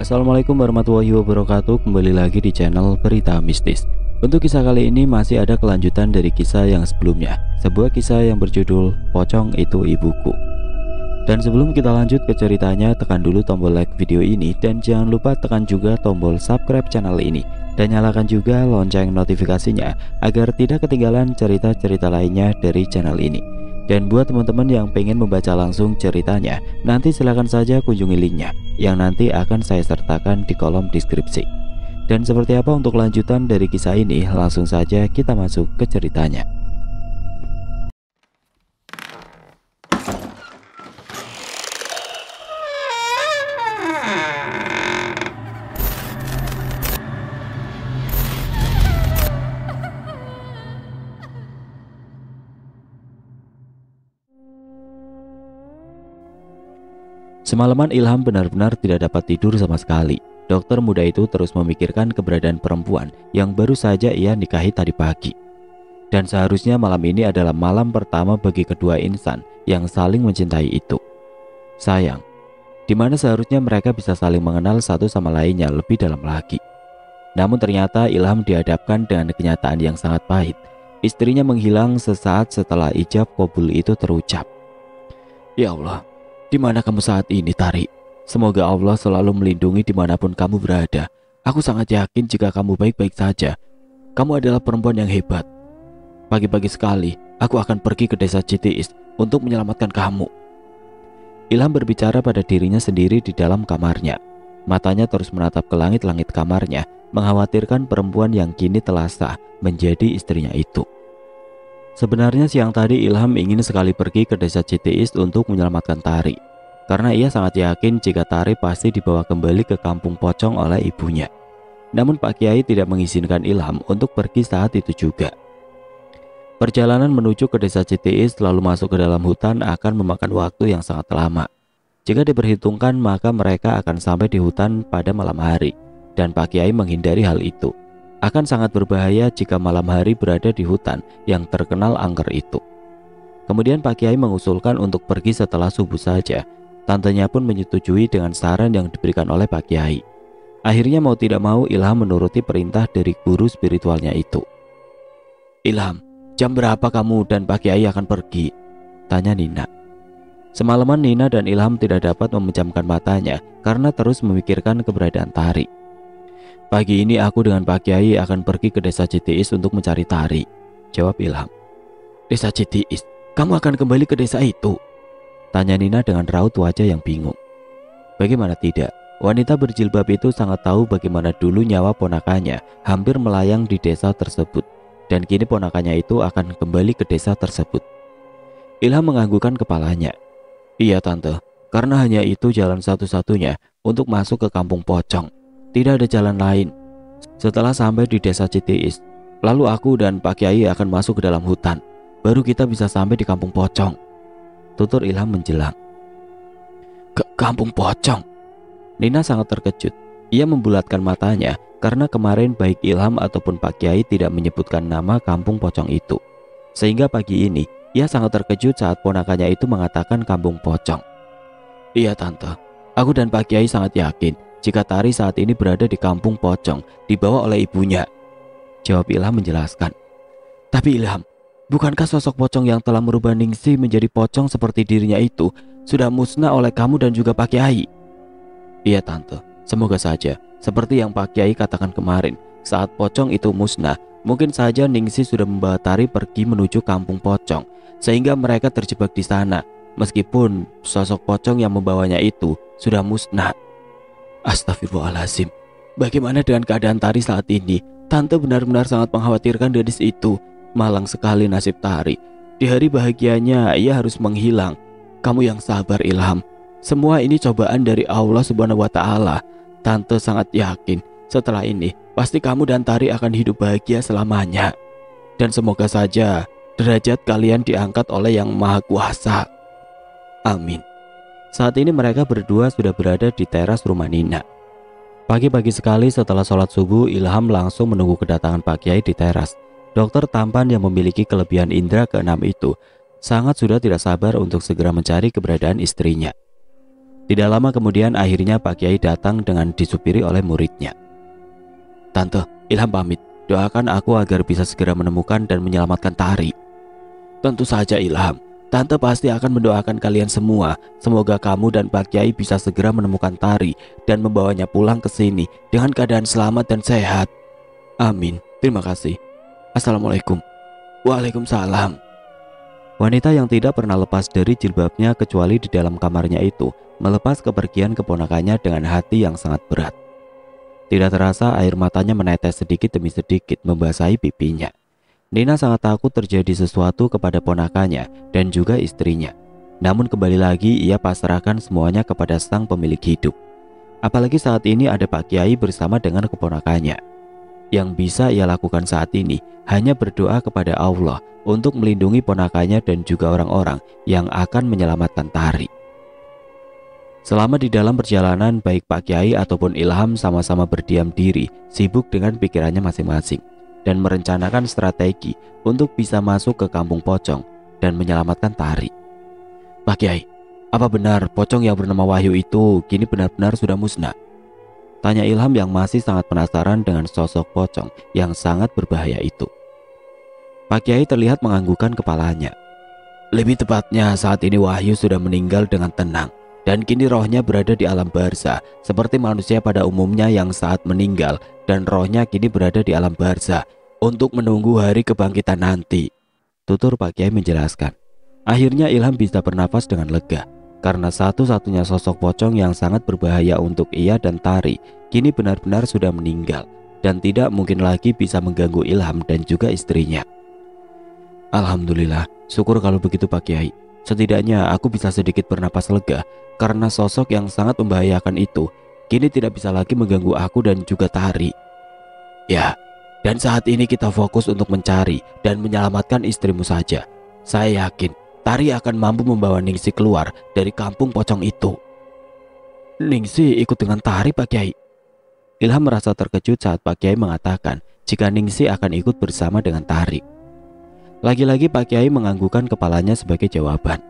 Assalamualaikum warahmatullahi wabarakatuh. Kembali lagi di channel Berita Mistis. Untuk kisah kali ini masih ada kelanjutan dari kisah yang sebelumnya, sebuah kisah yang berjudul Pocong Itu Ibuku. Dan sebelum kita lanjut ke ceritanya, tekan dulu tombol like video ini dan jangan lupa tekan juga tombol subscribe channel ini dan nyalakan juga lonceng notifikasinya agar tidak ketinggalan cerita-cerita lainnya dari channel ini. Dan buat teman-teman yang pengen membaca langsung ceritanya, nanti silahkan saja kunjungi linknya yang nanti akan saya sertakan di kolom deskripsi. Dan seperti apa untuk lanjutan dari kisah ini, langsung saja kita masuk ke ceritanya. Semalaman Ilham benar-benar tidak dapat tidur sama sekali. Dokter muda itu terus memikirkan keberadaan perempuan yang baru saja ia nikahi tadi pagi. Dan seharusnya malam ini adalah malam pertama bagi kedua insan yang saling mencintai itu. Sayang, dimana seharusnya mereka bisa saling mengenal satu sama lainnya lebih dalam lagi. Namun ternyata Ilham dihadapkan dengan kenyataan yang sangat pahit. Istrinya menghilang sesaat setelah ijab kabul itu terucap. Ya Allah, di mana kamu saat ini, Tari? Semoga Allah selalu melindungi dimanapun kamu berada. Aku sangat yakin jika kamu baik-baik saja. Kamu adalah perempuan yang hebat. Pagi-pagi sekali, aku akan pergi ke desa Citiis untuk menyelamatkan kamu. Ilham berbicara pada dirinya sendiri di dalam kamarnya. Matanya terus menatap ke langit-langit kamarnya, mengkhawatirkan perempuan yang kini telah sah menjadi istrinya itu. Sebenarnya siang tadi Ilham ingin sekali pergi ke desa Citiis untuk menyelamatkan Tari, karena ia sangat yakin jika Tari pasti dibawa kembali ke kampung pocong oleh ibunya. Namun Pak Kiai tidak mengizinkan Ilham untuk pergi saat itu juga. Perjalanan menuju ke desa Citiis lalu masuk ke dalam hutan akan memakan waktu yang sangat lama. Jika diperhitungkan maka mereka akan sampai di hutan pada malam hari, dan Pak Kiai menghindari hal itu. Akan sangat berbahaya jika malam hari berada di hutan yang terkenal angker itu. Kemudian Pak Kiai mengusulkan untuk pergi setelah subuh saja. Tantenya pun menyetujui dengan saran yang diberikan oleh Pak Kiai. Akhirnya mau tidak mau Ilham menuruti perintah dari guru spiritualnya itu. Ilham, jam berapa kamu dan Pak Kiai akan pergi? Tanya Nina. Semalaman Nina dan Ilham tidak dapat memejamkan matanya karena terus memikirkan keberadaan Tari. Pagi ini aku dengan Pak Kiai akan pergi ke desa Citiis untuk mencari Tari, jawab Ilham. Desa Citiis? Kamu akan kembali ke desa itu? Tanya Nina dengan raut wajah yang bingung. Bagaimana tidak, wanita berjilbab itu sangat tahu bagaimana dulu nyawa ponakannya hampir melayang di desa tersebut, dan kini ponakannya itu akan kembali ke desa tersebut. Ilham menganggukkan kepalanya. Iya tante, karena hanya itu jalan satu-satunya untuk masuk ke kampung pocong. Tidak ada jalan lain. Setelah sampai di desa Citiis, lalu aku dan Pak Kiai akan masuk ke dalam hutan. Baru kita bisa sampai di kampung pocong, tutur Ilham menjelang. Ke kampung pocong? Nina sangat terkejut. Ia membulatkan matanya karena kemarin baik Ilham ataupun Pak Kiai tidak menyebutkan nama kampung pocong itu. Sehingga pagi ini ia sangat terkejut saat ponakannya itu mengatakan kampung pocong. Iya tante, aku dan Pak Kiai sangat yakin jika Tari saat ini berada di kampung pocong dibawa oleh ibunya, jawab Ilham menjelaskan. Tapi Ilham, bukankah sosok pocong yang telah merubah Ningsi menjadi pocong seperti dirinya itu sudah musnah oleh kamu dan juga Pak Kiai? Iya tante, semoga saja seperti yang Pak Kiai katakan kemarin, saat pocong itu musnah, mungkin saja Ningsi sudah membawa Tari pergi menuju kampung pocong, sehingga mereka terjebak di sana, meskipun sosok pocong yang membawanya itu sudah musnah. Astagfirullahaladzim, bagaimana dengan keadaan Tari saat ini? Tante benar-benar sangat mengkhawatirkan gadis itu. Malang sekali nasib Tari. Di hari bahagianya ia harus menghilang. Kamu yang sabar Ilham. Semua ini cobaan dari Allah Subhanahu wa Ta'ala. Tante sangat yakin setelah ini pasti kamu dan Tari akan hidup bahagia selamanya. Dan semoga saja derajat kalian diangkat oleh Yang Maha Kuasa. Amin. Saat ini mereka berdua sudah berada di teras rumah Nina. Pagi-pagi sekali setelah sholat subuh, Ilham langsung menunggu kedatangan Pak Kiai di teras. Dokter tampan yang memiliki kelebihan indera keenam itu sangat sudah tidak sabar untuk segera mencari keberadaan istrinya. Tidak lama kemudian akhirnya Pak Kiai datang dengan disupiri oleh muridnya. "Tante, Ilham pamit. Doakan aku agar bisa segera menemukan dan menyelamatkan Tari." "Tentu saja Ilham. Tante pasti akan mendoakan kalian semua. Semoga kamu dan Pak Kiai bisa segera menemukan Tari dan membawanya pulang ke sini dengan keadaan selamat dan sehat." "Amin. Terima kasih. Assalamualaikum." "Waalaikumsalam." Wanita yang tidak pernah lepas dari jilbabnya kecuali di dalam kamarnya itu melepas kepergian keponakannya dengan hati yang sangat berat. Tidak terasa air matanya menetes sedikit demi sedikit membasahi pipinya. Nina sangat takut terjadi sesuatu kepada ponakannya dan juga istrinya. Namun kembali lagi ia pasrahkan semuanya kepada sang pemilik hidup. Apalagi saat ini ada Pak Kiai bersama dengan keponakannya. Yang bisa ia lakukan saat ini hanya berdoa kepada Allah untuk melindungi ponakannya dan juga orang-orang yang akan menyelamatkan Tari. Selama di dalam perjalanan, baik Pak Kiai ataupun Ilham sama-sama berdiam diri, sibuk dengan pikirannya masing-masing dan merencanakan strategi untuk bisa masuk ke Kampung Pocong dan menyelamatkan Tari. "Pak Kiai, apa benar pocong yang bernama Wahyu itu kini benar-benar sudah musnah?" tanya Ilham yang masih sangat penasaran dengan sosok pocong yang sangat berbahaya itu. Pak Kiai terlihat menganggukkan kepalanya. "Lebih tepatnya saat ini Wahyu sudah meninggal dengan tenang. Dan kini rohnya berada di alam barzah seperti manusia pada umumnya yang saat meninggal dan rohnya kini berada di alam barzah untuk menunggu hari kebangkitan nanti," tutur Pak Kiai menjelaskan. Akhirnya Ilham bisa bernafas dengan lega karena satu-satunya sosok pocong yang sangat berbahaya untuk ia dan Tari kini benar-benar sudah meninggal dan tidak mungkin lagi bisa mengganggu Ilham dan juga istrinya. "Alhamdulillah, syukur kalau begitu Pak Kiai. Setidaknya aku bisa sedikit bernapas lega karena sosok yang sangat membahayakan itu kini tidak bisa lagi mengganggu aku dan juga Tari." "Ya, dan saat ini kita fokus untuk mencari dan menyelamatkan istrimu saja. Saya yakin Tari akan mampu membawa Ningsi keluar dari kampung pocong itu." "Ningsi ikut dengan Tari Pak Kiai?" Ilham merasa terkejut saat Pak Kiai mengatakan jika Ningsi akan ikut bersama dengan Tari. Lagi-lagi Pak Kiai menganggukkan kepalanya sebagai jawaban.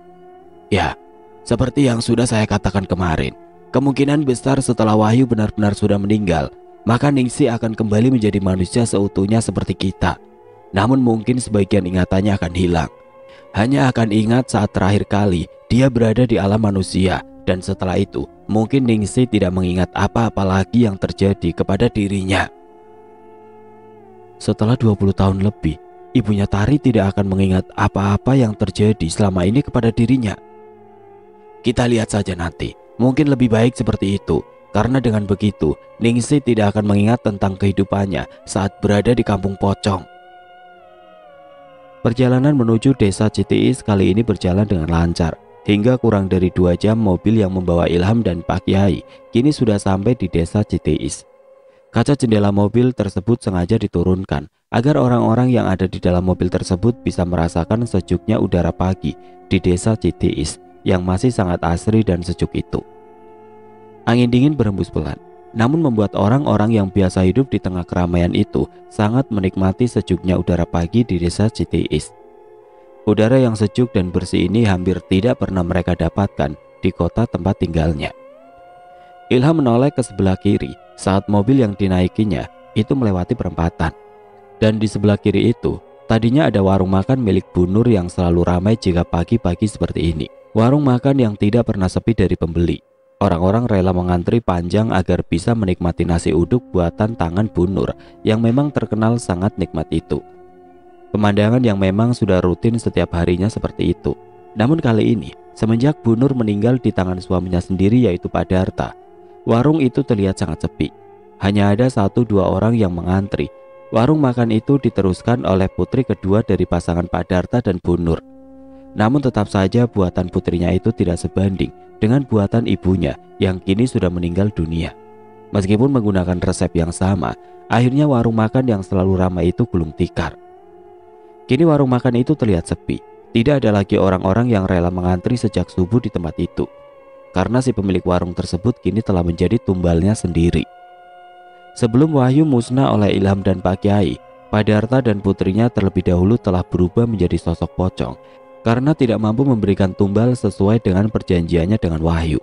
"Ya, seperti yang sudah saya katakan kemarin, kemungkinan besar setelah Wahyu benar-benar sudah meninggal, maka Ningsi akan kembali menjadi manusia seutuhnya seperti kita. Namun mungkin sebagian ingatannya akan hilang. Hanya akan ingat saat terakhir kali dia berada di alam manusia, dan setelah itu mungkin Ningsi tidak mengingat apa-apa lagi yang terjadi kepada dirinya." Setelah 20 tahun lebih, ibunya Tari tidak akan mengingat apa-apa yang terjadi selama ini kepada dirinya. "Kita lihat saja nanti. Mungkin lebih baik seperti itu. Karena dengan begitu, Ningsi tidak akan mengingat tentang kehidupannya saat berada di kampung pocong." Perjalanan menuju desa Citiis kali ini berjalan dengan lancar. Hingga kurang dari 2 jam mobil yang membawa Ilham dan Pak Kiai kini sudah sampai di desa Citiis. Kaca jendela mobil tersebut sengaja diturunkan agar orang-orang yang ada di dalam mobil tersebut bisa merasakan sejuknya udara pagi di desa Citiis yang masih sangat asri dan sejuk itu. Angin dingin berhembus pelan, namun membuat orang-orang yang biasa hidup di tengah keramaian itu sangat menikmati sejuknya udara pagi di desa Citiis. Udara yang sejuk dan bersih ini hampir tidak pernah mereka dapatkan di kota tempat tinggalnya. Ilham menoleh ke sebelah kiri saat mobil yang dinaikinya itu melewati perempatan. Dan di sebelah kiri itu tadinya ada warung makan milik Bu Nur yang selalu ramai jika pagi-pagi seperti ini. Warung makan yang tidak pernah sepi dari pembeli. Orang-orang rela mengantri panjang agar bisa menikmati nasi uduk buatan tangan Bu Nur yang memang terkenal sangat nikmat itu. Pemandangan yang memang sudah rutin setiap harinya seperti itu. Namun kali ini, semenjak Bu Nur meninggal di tangan suaminya sendiri yaitu Pak Darta, warung itu terlihat sangat sepi. Hanya ada 1-2 orang yang mengantri. Warung makan itu diteruskan oleh putri kedua dari pasangan Pak Darta dan Bu Nur. Namun tetap saja buatan putrinya itu tidak sebanding dengan buatan ibunya yang kini sudah meninggal dunia. Meskipun menggunakan resep yang sama, akhirnya warung makan yang selalu ramai itu gulung tikar. Kini warung makan itu terlihat sepi. Tidak ada lagi orang-orang yang rela mengantri sejak subuh di tempat itu. Karena si pemilik warung tersebut kini telah menjadi tumbalnya sendiri. Sebelum Wahyu musnah oleh Ilham dan Pak Kiai, Pak Darta dan putrinya terlebih dahulu telah berubah menjadi sosok pocong karena tidak mampu memberikan tumbal sesuai dengan perjanjiannya dengan Wahyu.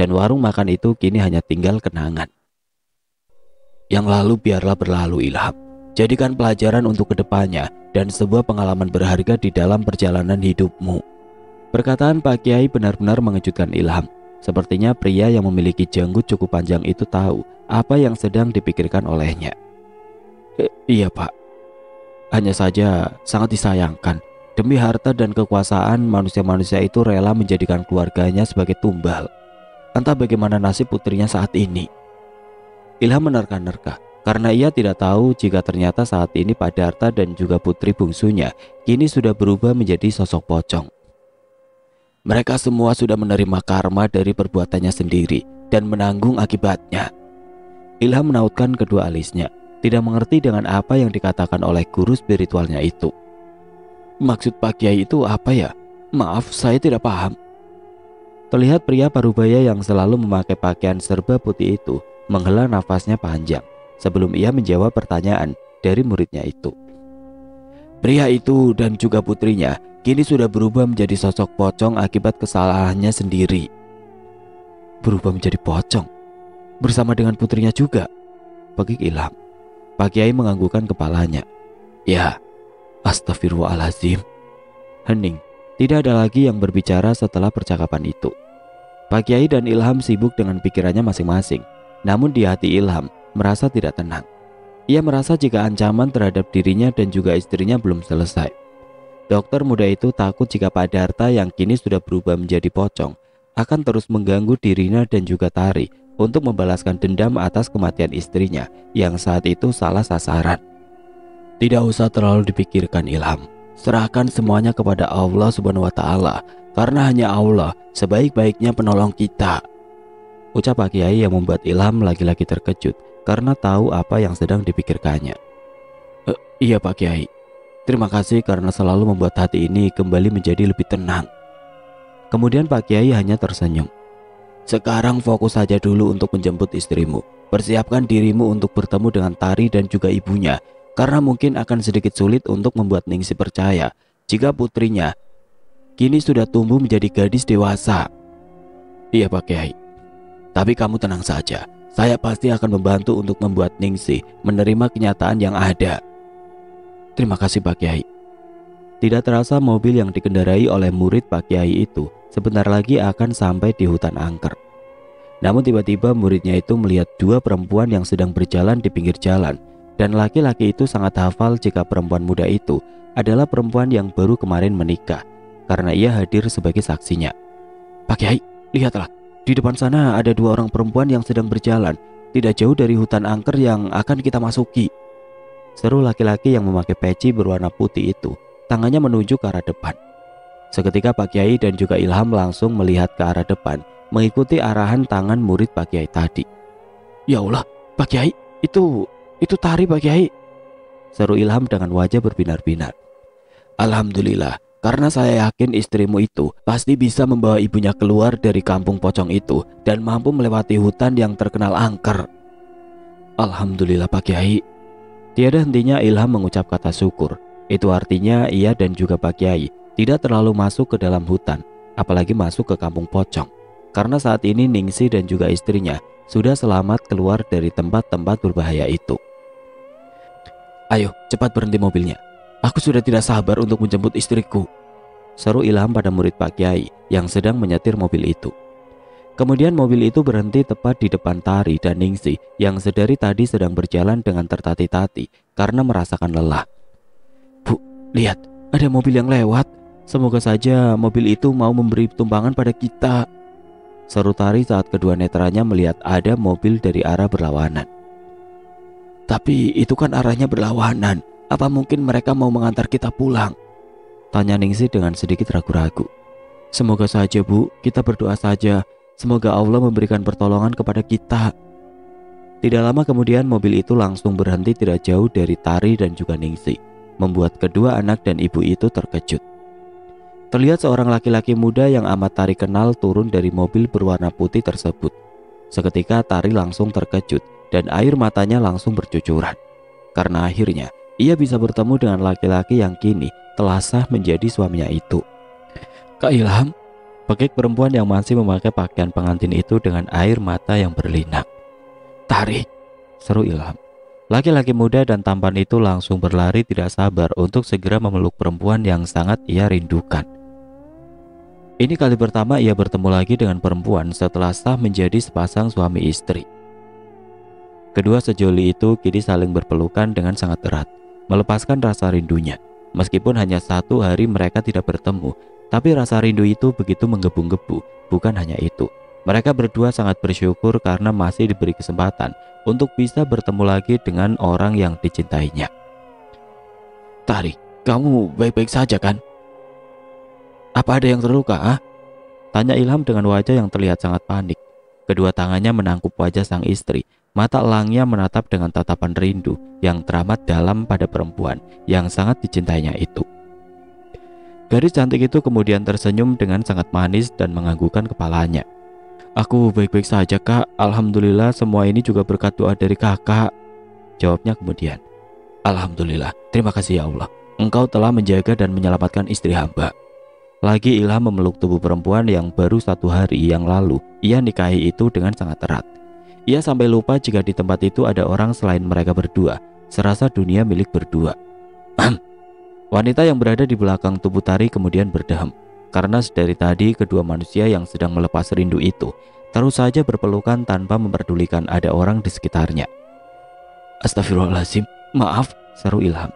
dan warung makan itu kini hanya tinggal kenangan. Yang lalu biarlah berlalu, Ilham. Jadikan pelajaran untuk kedepannya dan sebuah pengalaman berharga di dalam perjalanan hidupmu. Perkataan Pak Kiai benar-benar mengejutkan Ilham. Sepertinya pria yang memiliki janggut cukup panjang itu tahu apa yang sedang dipikirkan olehnya. Iya Pak, hanya saja sangat disayangkan, demi harta dan kekuasaan manusia-manusia itu rela menjadikan keluarganya sebagai tumbal. Entah bagaimana nasib putrinya saat ini. Ilham menerka-nerka karena ia tidak tahu jika ternyata saat ini Pak Darta dan juga putri bungsunya kini sudah berubah menjadi sosok pocong. Mereka semua sudah menerima karma dari perbuatannya sendiri dan menanggung akibatnya. Ilham menautkan kedua alisnya, tidak mengerti dengan apa yang dikatakan oleh guru spiritualnya itu. Maksud Pak Kiai itu apa ya? Maaf, saya tidak paham. Terlihat pria parubaya yang selalu memakai pakaian serba putih itu menghela nafasnya panjang sebelum ia menjawab pertanyaan dari muridnya itu. Pria itu dan juga putrinya kini sudah berubah menjadi sosok pocong akibat kesalahannya sendiri. Berubah menjadi pocong? Bersama dengan putrinya juga? Pegik Ilham. Pak Kiai menganggukkan kepalanya. Ya, astagfirullahaladzim. Hening. Tidak ada lagi yang berbicara setelah percakapan itu. Pak Kiai dan Ilham sibuk dengan pikirannya masing-masing. Namun di hati Ilham merasa tidak tenang. Ia merasa jika ancaman terhadap dirinya dan juga istrinya belum selesai. Dokter muda itu takut jika Pak Darta yang kini sudah berubah menjadi pocong akan terus mengganggu dirinya dan juga Tari untuk membalaskan dendam atas kematian istrinya yang saat itu salah sasaran. Tidak usah terlalu dipikirkan Ilham. Serahkan semuanya kepada Allah Subhanahu wa Ta'ala, karena hanya Allah sebaik-baiknya penolong kita. Ucap Pak Kiai yang membuat Ilham lagi-lagi terkejut karena tahu apa yang sedang dipikirkannya. Iya Pak Kiai. Terima kasih karena selalu membuat hati ini kembali menjadi lebih tenang. Kemudian Pak Kiai hanya tersenyum. Sekarang fokus saja dulu untuk menjemput istrimu. Persiapkan dirimu untuk bertemu dengan Tari dan juga ibunya, karena mungkin akan sedikit sulit untuk membuat Ningsi percaya jika putrinya kini sudah tumbuh menjadi gadis dewasa. Iya Pak Kiai. Tapi kamu tenang saja. Saya pasti akan membantu untuk membuat Ningsi menerima kenyataan yang ada. Terima kasih Pak Kiai. Tidak terasa mobil yang dikendarai oleh murid Pak Kiai itu sebentar lagi akan sampai di hutan angker. Namun tiba-tiba muridnya itu melihat dua perempuan yang sedang berjalan di pinggir jalan. Dan laki-laki itu sangat hafal jika perempuan muda itu adalah perempuan yang baru kemarin menikah, karena ia hadir sebagai saksinya. Pak Kiai, lihatlah, di depan sana ada dua orang perempuan yang sedang berjalan, tidak jauh dari hutan angker yang akan kita masuki. Seru laki-laki yang memakai peci berwarna putih itu, tangannya menuju ke arah depan. Seketika Pak Kiai dan juga Ilham langsung melihat ke arah depan, mengikuti arahan tangan murid Pak Kiai tadi. Ya Allah, Pak Kiai, itu Tari Pak Kiai. Seru Ilham dengan wajah berbinar-binar. Alhamdulillah, karena saya yakin istrimu itu pasti bisa membawa ibunya keluar dari kampung pocong itu dan mampu melewati hutan yang terkenal angker. Alhamdulillah Pak Kiai. Tiada hentinya Ilham mengucap kata syukur. Itu artinya ia dan juga Pak Kiai tidak terlalu masuk ke dalam hutan, apalagi masuk ke kampung pocong. Karena saat ini Ningsi dan juga istrinya sudah selamat keluar dari tempat-tempat berbahaya itu. Ayo, cepat berhenti mobilnya. Aku sudah tidak sabar untuk menjemput istriku. Seru Ilham pada murid Pak Kiai yang sedang menyetir mobil itu. Kemudian mobil itu berhenti tepat di depan Tari dan Ningsi yang sedari tadi sedang berjalan dengan tertati-tati karena merasakan lelah. Bu, lihat, ada mobil yang lewat. Semoga saja mobil itu mau memberi tumpangan pada kita. Seru Tari saat kedua netranya melihat ada mobil dari arah berlawanan. Tapi itu kan arahnya berlawanan. Apa mungkin mereka mau mengantar kita pulang? Tanya Ningsi dengan sedikit ragu-ragu. Semoga saja Bu, kita berdoa saja. Semoga Allah memberikan pertolongan kepada kita. Tidak lama kemudian mobil itu langsung berhenti tidak jauh dari Tari dan juga Ningsi, membuat kedua anak dan ibu itu terkejut. Terlihat seorang laki-laki muda yang amat Tari kenal turun dari mobil berwarna putih tersebut. Seketika Tari langsung terkejut dan air matanya langsung bercucuran. Karena akhirnya ia bisa bertemu dengan laki-laki yang kini telah sah menjadi suaminya itu. Kak Ilham, pekik perempuan yang masih memakai pakaian pengantin itu dengan air mata yang berlinang. "Tarik!" seru Ilham. Laki-laki muda dan tampan itu langsung berlari tidak sabar untuk segera memeluk perempuan yang sangat ia rindukan. Ini kali pertama ia bertemu lagi dengan perempuan setelah sah menjadi sepasang suami istri. Kedua sejoli itu kini saling berpelukan dengan sangat erat, melepaskan rasa rindunya. Meskipun hanya 1 hari mereka tidak bertemu, tapi rasa rindu itu begitu menggebu-gebu. Bukan hanya itu, mereka berdua sangat bersyukur karena masih diberi kesempatan untuk bisa bertemu lagi dengan orang yang dicintainya. "Tari, kamu baik-baik saja kan? Apa ada yang terluka, ah?" tanya Ilham dengan wajah yang terlihat sangat panik. Kedua tangannya menangkup wajah sang istri. Mata elangnya menatap dengan tatapan rindu yang teramat dalam pada perempuan yang sangat dicintainya itu. Gadis cantik itu kemudian tersenyum dengan sangat manis dan menganggukkan kepalanya. "Aku baik-baik saja, Kak. Alhamdulillah, semua ini juga berkat doa dari Kakak," jawabnya kemudian. "Alhamdulillah, terima kasih ya Allah. Engkau telah menjaga dan menyelamatkan istri hamba." Lagi Ilham memeluk tubuh perempuan yang baru 1 hari yang lalu ia nikahi itu dengan sangat erat. Ia sampai lupa jika di tempat itu ada orang selain mereka berdua, serasa dunia milik berdua. Wanita yang berada di belakang tubuh Tari kemudian berdehem, karena sedari tadi kedua manusia yang sedang melepas rindu itu terus saja berpelukan tanpa memperdulikan ada orang di sekitarnya. "Astagfirullahaladzim, maaf," seru Ilham.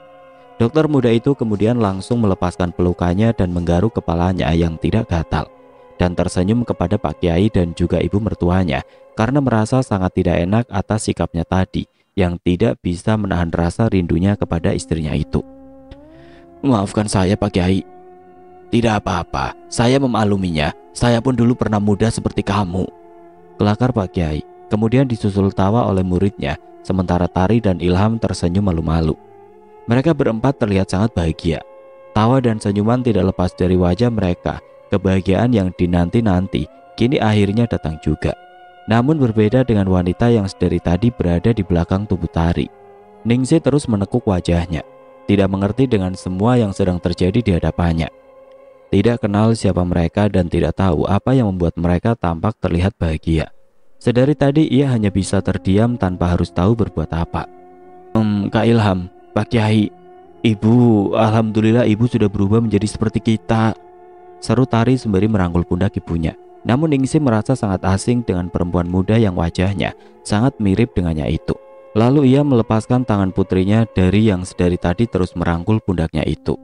Dokter muda itu kemudian langsung melepaskan pelukannya dan menggaruk kepalanya yang tidak gatal, dan tersenyum kepada Pak Kiai dan juga ibu mertuanya karena merasa sangat tidak enak atas sikapnya tadi yang tidak bisa menahan rasa rindunya kepada istrinya itu. "Maafkan saya, Pak Kiai." "Tidak apa-apa, saya memakluminya. Saya pun dulu pernah muda seperti kamu," kelakar Pak Kiai. Kemudian disusul tawa oleh muridnya, sementara Tari dan Ilham tersenyum malu-malu. Mereka berempat terlihat sangat bahagia. Tawa dan senyuman tidak lepas dari wajah mereka. Kebahagiaan yang dinanti-nanti kini akhirnya datang juga. Namun berbeda dengan wanita yang sedari tadi berada di belakang tubuh Tari. Ningsih terus menekuk wajahnya, tidak mengerti dengan semua yang sedang terjadi di hadapannya. Tidak kenal siapa mereka dan tidak tahu apa yang membuat mereka tampak terlihat bahagia. Sedari tadi ia hanya bisa terdiam tanpa harus tahu berbuat apa. Kak Ilham, Pak Kiai, Ibu, alhamdulillah ibu sudah berubah menjadi seperti kita," seru Tari sembari merangkul pundak ibunya. Namun Ningsih merasa sangat asing dengan perempuan muda yang wajahnya sangat mirip dengannya itu. Lalu ia melepaskan tangan putrinya dari yang sedari tadi terus merangkul pundaknya itu.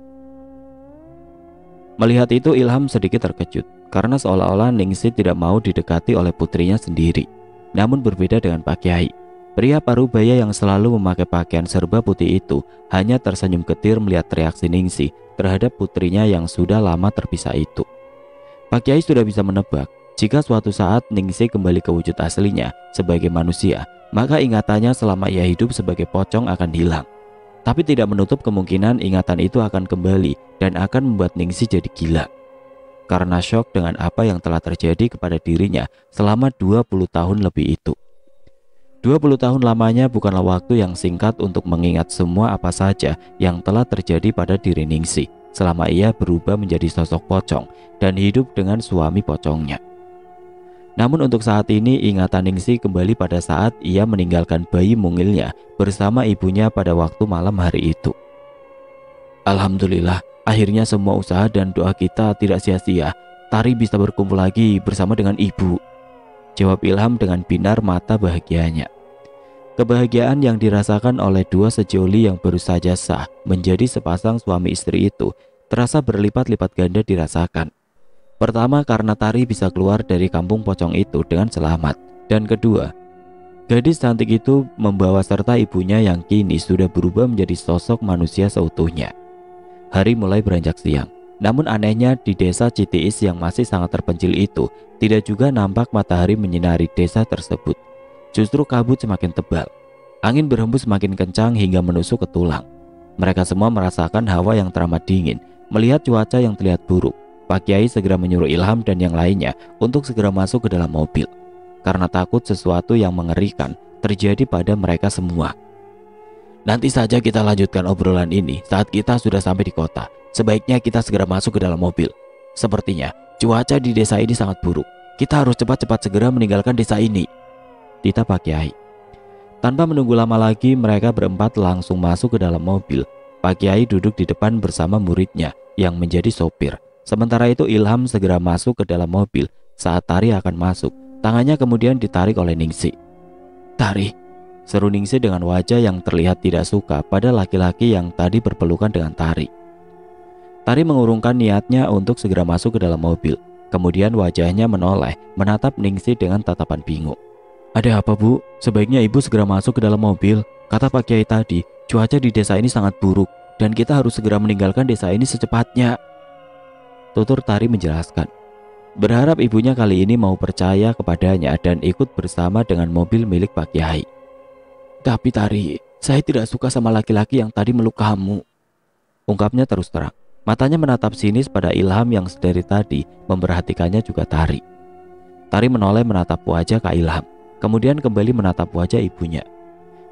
Melihat itu Ilham sedikit terkejut karena seolah-olah Ningsih tidak mau didekati oleh putrinya sendiri. Namun berbeda dengan Pak Kiai, pria parubaya yang selalu memakai pakaian serba putih itu hanya tersenyum getir melihat reaksi Ningsih terhadap putrinya yang sudah lama terpisah itu. Pak Kiai sudah bisa menebak jika suatu saat Ningsih kembali ke wujud aslinya sebagai manusia, maka ingatannya selama ia hidup sebagai pocong akan hilang. Tapi tidak menutup kemungkinan ingatan itu akan kembali dan akan membuat Ningsih jadi gila. Karena syok dengan apa yang telah terjadi kepada dirinya selama 20 tahun lebih itu. 20 tahun lamanya bukanlah waktu yang singkat untuk mengingat semua apa saja yang telah terjadi pada diri Ningsih selama ia berubah menjadi sosok pocong dan hidup dengan suami pocongnya. Namun untuk saat ini ingatan Ningsih kembali pada saat ia meninggalkan bayi mungilnya bersama ibunya pada waktu malam hari itu. "Alhamdulillah, akhirnya semua usaha dan doa kita tidak sia-sia. Tari bisa berkumpul lagi bersama dengan ibu," jawab Ilham dengan binar mata bahagianya. Kebahagiaan yang dirasakan oleh dua sejoli yang baru saja sah menjadi sepasang suami istri itu terasa berlipat-lipat ganda dirasakan. Pertama, karena Tari bisa keluar dari kampung pocong itu dengan selamat. Dan kedua, gadis cantik itu membawa serta ibunya yang kini sudah berubah menjadi sosok manusia seutuhnya. Hari mulai beranjak siang. Namun anehnya di desa Citiis yang masih sangat terpencil itu tidak juga nampak matahari menyinari desa tersebut. Justru kabut semakin tebal. Angin berhembus semakin kencang hingga menusuk ke tulang. Mereka semua merasakan hawa yang teramat dingin. Melihat cuaca yang terlihat buruk, Pak Kiai segera menyuruh Ilham dan yang lainnya untuk segera masuk ke dalam mobil karena takut sesuatu yang mengerikan terjadi pada mereka semua. "Nanti saja kita lanjutkan obrolan ini saat kita sudah sampai di kota. Sebaiknya kita segera masuk ke dalam mobil," Sepertinya cuaca di desa ini sangat buruk. Kita harus cepat-cepat segera meninggalkan desa ini, titah Pak Kiai. Tanpa menunggu lama lagi, mereka berempat langsung masuk ke dalam mobil. Pak Kiai duduk di depan bersama muridnya yang menjadi sopir. Sementara itu Ilham segera masuk ke dalam mobil. Saat Tari akan masuk, tangannya kemudian ditarik oleh Ningsih. "Tari," seru Ningsih dengan wajah yang terlihat tidak suka pada laki-laki yang tadi berpelukan dengan Tari. Tari mengurungkan niatnya untuk segera masuk ke dalam mobil. Kemudian wajahnya menoleh, menatap Ningsih dengan tatapan bingung. "Ada apa, Bu? Sebaiknya Ibu segera masuk ke dalam mobil. Kata Pak Kiai tadi, cuaca di desa ini sangat buruk dan kita harus segera meninggalkan desa ini secepatnya," tutur Tari menjelaskan. Berharap ibunya kali ini mau percaya kepadanya dan ikut bersama dengan mobil milik Pak Kiai. "Tapi Tari, saya tidak suka sama laki-laki yang tadi meluk kamu," ungkapnya terus terang. Matanya menatap sinis pada Ilham yang sedari tadi memperhatikannya juga Tari. Tari menoleh menatap wajah Kak Ilham, kemudian kembali menatap wajah ibunya.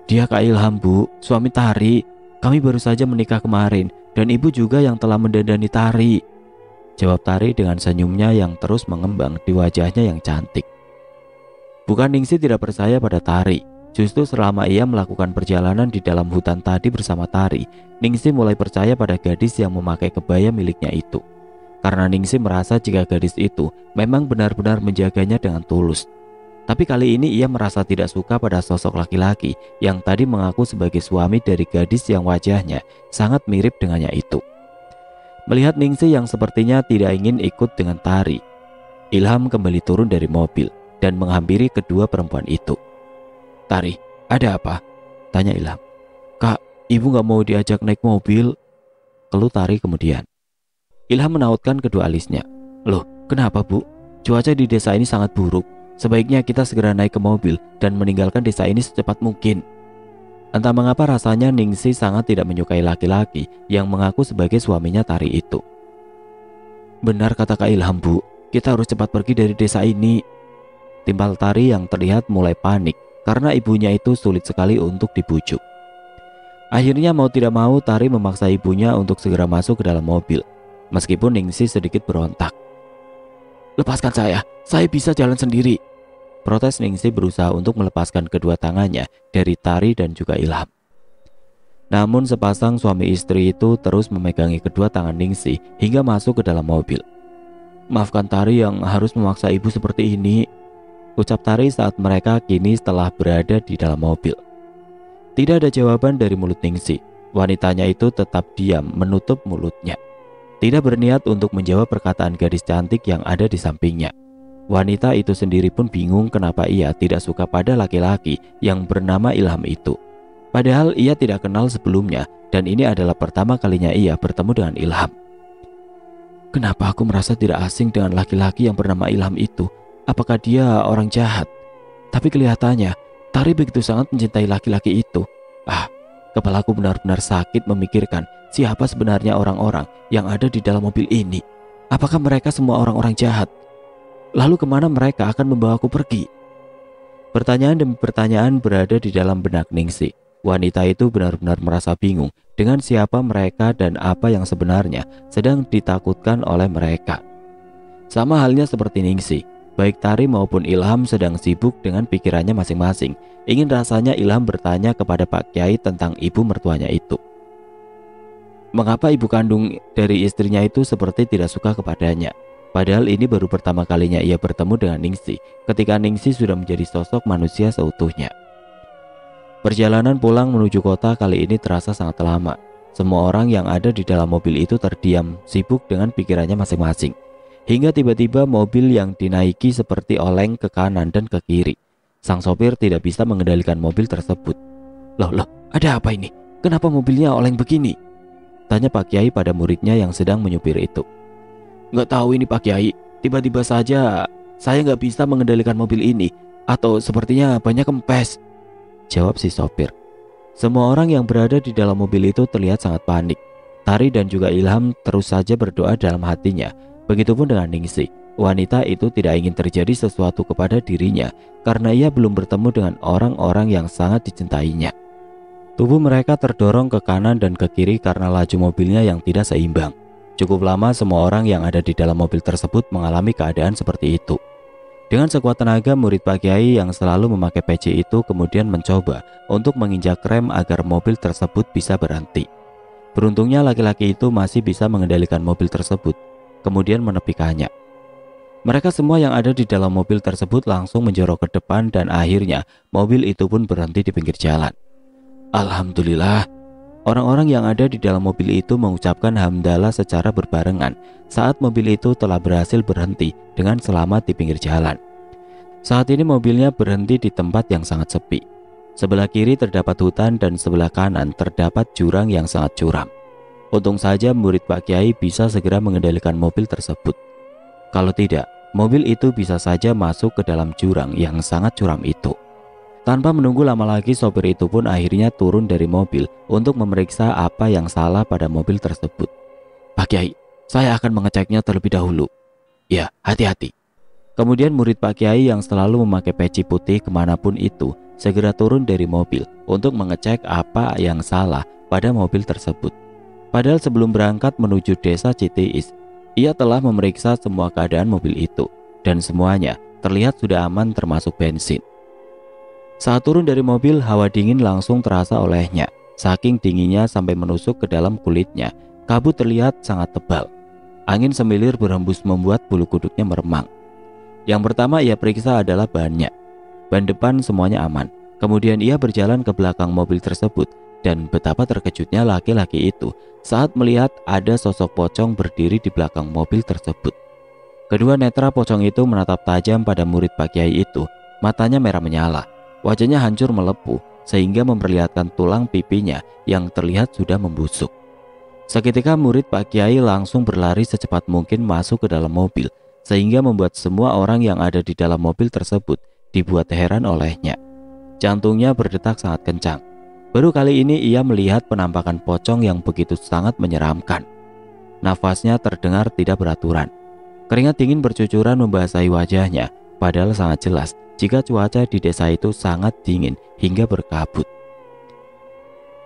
"Dia Kak Ilham, Bu, suami Tari. Kami baru saja menikah kemarin dan ibu juga yang telah mendandani Tari," jawab Tari dengan senyumnya yang terus mengembang di wajahnya yang cantik. Bukan Ningsih tidak percaya pada Tari. Justru selama ia melakukan perjalanan di dalam hutan tadi bersama Tari, Ningsih mulai percaya pada gadis yang memakai kebaya miliknya itu. Karena Ningsih merasa jika gadis itu memang benar-benar menjaganya dengan tulus. Tapi kali ini ia merasa tidak suka pada sosok laki-laki yang tadi mengaku sebagai suami dari gadis yang wajahnya sangat mirip dengannya itu. Melihat Ningsih yang sepertinya tidak ingin ikut dengan Tari, Ilham kembali turun dari mobil dan menghampiri kedua perempuan itu. "Tari, ada apa?" tanya Ilham. "Kak, ibu gak mau diajak naik mobil," keluh Tari kemudian. Ilham menautkan kedua alisnya. "Loh, kenapa, Bu? Cuaca di desa ini sangat buruk. Sebaiknya kita segera naik ke mobil dan meninggalkan desa ini secepat mungkin." Entah mengapa rasanya Ningsih sangat tidak menyukai laki-laki yang mengaku sebagai suaminya Tari itu. "Benar kata Kak Ilham, Bu. Kita harus cepat pergi dari desa ini," timpal Tari yang terlihat mulai panik karena ibunya itu sulit sekali untuk dibujuk. Akhirnya mau tidak mau Tari memaksa ibunya untuk segera masuk ke dalam mobil. Meskipun Ningsih sedikit berontak. "Lepaskan saya bisa jalan sendiri," protes Ningsih berusaha untuk melepaskan kedua tangannya dari Tari dan juga Ilham. Namun sepasang suami istri itu terus memegangi kedua tangan Ningsih hingga masuk ke dalam mobil. "Maafkan Tari yang harus memaksa ibu seperti ini," ucap Tari saat mereka kini setelah berada di dalam mobil. Tidak ada jawaban dari mulut Ningsih. Wanitanya itu tetap diam menutup mulutnya. Tidak berniat untuk menjawab perkataan gadis cantik yang ada di sampingnya. Wanita itu sendiri pun bingung kenapa ia tidak suka pada laki-laki yang bernama Ilham itu. Padahal ia tidak kenal sebelumnya dan ini adalah pertama kalinya ia bertemu dengan Ilham. "Kenapa aku merasa tidak asing dengan laki-laki yang bernama Ilham itu? Apakah dia orang jahat? Tapi kelihatannya Tari begitu sangat mencintai laki-laki itu. Kepalaku benar-benar sakit memikirkan siapa sebenarnya orang-orang yang ada di dalam mobil ini. Apakah mereka semua orang-orang jahat? Lalu kemana mereka akan membawaku pergi?" Pertanyaan demi pertanyaan berada di dalam benak Ningsih. Wanita itu benar-benar merasa bingung dengan siapa mereka dan apa yang sebenarnya sedang ditakutkan oleh mereka. Sama halnya seperti Ningsih, baik Tari maupun Ilham sedang sibuk dengan pikirannya masing-masing. Ingin rasanya Ilham bertanya kepada Pak Kiai tentang ibu mertuanya itu. Mengapa ibu kandung dari istrinya itu seperti tidak suka kepadanya? Padahal ini baru pertama kalinya ia bertemu dengan Ningsih ketika Ningsih sudah menjadi sosok manusia seutuhnya. Perjalanan pulang menuju kota kali ini terasa sangat lama. Semua orang yang ada di dalam mobil itu terdiam, sibuk dengan pikirannya masing-masing. Hingga tiba-tiba mobil yang dinaiki seperti oleng ke kanan dan ke kiri. Sang sopir tidak bisa mengendalikan mobil tersebut. Loh, ada apa ini? Kenapa mobilnya oleng begini?" tanya Pak Kiai pada muridnya yang sedang menyupir itu. "Nggak tahu ini Pak Kiai, tiba-tiba saja saya nggak bisa mengendalikan mobil ini. Atau sepertinya banyak kempes," jawab si sopir. Semua orang yang berada di dalam mobil itu terlihat sangat panik. Tari dan juga Ilham terus saja berdoa dalam hatinya. Begitupun dengan Ningsih. Wanita itu tidak ingin terjadi sesuatu kepada dirinya karena ia belum bertemu dengan orang-orang yang sangat dicintainya. Tubuh mereka terdorong ke kanan dan ke kiri karena laju mobilnya yang tidak seimbang. Cukup lama semua orang yang ada di dalam mobil tersebut mengalami keadaan seperti itu. Dengan sekuat tenaga, murid Pak Kiai yang selalu memakai peci itu kemudian mencoba untuk menginjak rem agar mobil tersebut bisa berhenti. Beruntungnya laki-laki itu masih bisa mengendalikan mobil tersebut, kemudian menepikannya. Mereka semua yang ada di dalam mobil tersebut langsung menjorok ke depan dan akhirnya mobil itu pun berhenti di pinggir jalan. Alhamdulillah. Orang-orang yang ada di dalam mobil itu mengucapkan hamdalah secara berbarengan saat mobil itu telah berhasil berhenti dengan selamat di pinggir jalan. Saat ini mobilnya berhenti di tempat yang sangat sepi. Sebelah kiri terdapat hutan dan sebelah kanan terdapat jurang yang sangat curam. Untung saja murid Pak Kiai bisa segera mengendalikan mobil tersebut. Kalau tidak, mobil itu bisa saja masuk ke dalam jurang yang sangat curam itu. Tanpa menunggu lama lagi, sopir itu pun akhirnya turun dari mobil untuk memeriksa apa yang salah pada mobil tersebut. Pak Kiai, saya akan mengeceknya terlebih dahulu. Ya, hati-hati. Kemudian murid Pak Kiai yang selalu memakai peci putih kemanapun itu segera turun dari mobil untuk mengecek apa yang salah pada mobil tersebut. Padahal sebelum berangkat menuju desa Citiis, ia telah memeriksa semua keadaan mobil itu dan semuanya terlihat sudah aman termasuk bensin. Saat turun dari mobil, hawa dingin langsung terasa olehnya. Saking dinginnya sampai menusuk ke dalam kulitnya, kabut terlihat sangat tebal. Angin semilir berhembus membuat bulu kuduknya meremang. Yang pertama ia periksa adalah bannya. Ban depan semuanya aman. Kemudian ia berjalan ke belakang mobil tersebut dan betapa terkejutnya laki-laki itu saat melihat ada sosok pocong berdiri di belakang mobil tersebut. Kedua netra pocong itu menatap tajam pada murid Pak Kiai itu. Matanya merah menyala. Wajahnya hancur melepuh sehingga memperlihatkan tulang pipinya yang terlihat sudah membusuk. Seketika murid Pak Kiai langsung berlari secepat mungkin masuk ke dalam mobil sehingga membuat semua orang yang ada di dalam mobil tersebut dibuat heran olehnya. Jantungnya berdetak sangat kencang. Baru kali ini ia melihat penampakan pocong yang begitu sangat menyeramkan. Nafasnya terdengar tidak beraturan. Keringat dingin bercucuran membasahi wajahnya, padahal sangat jelas jika cuaca di desa itu sangat dingin hingga berkabut.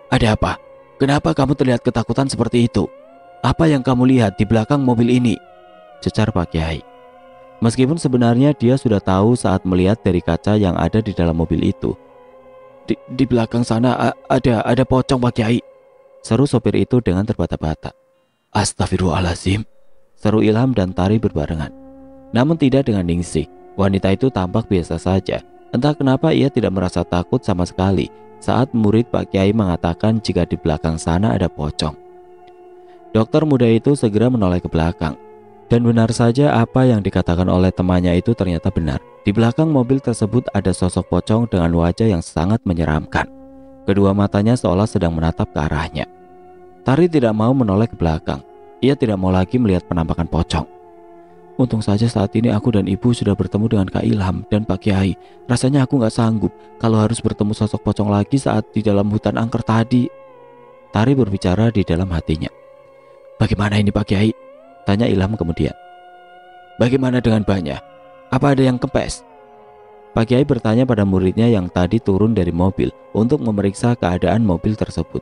Ada apa? Kenapa kamu terlihat ketakutan seperti itu? Apa yang kamu lihat di belakang mobil ini? Cecar Pak Kiai. Meskipun sebenarnya dia sudah tahu saat melihat dari kaca yang ada di dalam mobil itu. Di belakang sana ada pocong Pak Kiai, seru sopir itu dengan terbata-bata. Astagfirullahaladzim, seru Ilham dan Tari berbarengan. Namun tidak dengan Ningsih. Wanita itu tampak biasa saja. Entah kenapa ia tidak merasa takut sama sekali saat murid Pak Kiai mengatakan jika di belakang sana ada pocong. Dokter muda itu segera menoleh ke belakang. Dan benar saja apa yang dikatakan oleh temannya itu ternyata benar. Di belakang mobil tersebut ada sosok pocong dengan wajah yang sangat menyeramkan. Kedua matanya seolah sedang menatap ke arahnya. Tari tidak mau menoleh ke belakang. Ia tidak mau lagi melihat penampakan pocong. Untung saja saat ini aku dan ibu sudah bertemu dengan Kak Ilham dan Pak Kiai. Rasanya aku gak sanggup kalau harus bertemu sosok pocong lagi saat di dalam hutan angker tadi. Tari berbicara di dalam hatinya. Bagaimana ini Pak Kiai? Tanya Ilham kemudian. Bagaimana dengan bannya? Apa ada yang kempes? Pak Kiai bertanya pada muridnya yang tadi turun dari mobil untuk memeriksa keadaan mobil tersebut.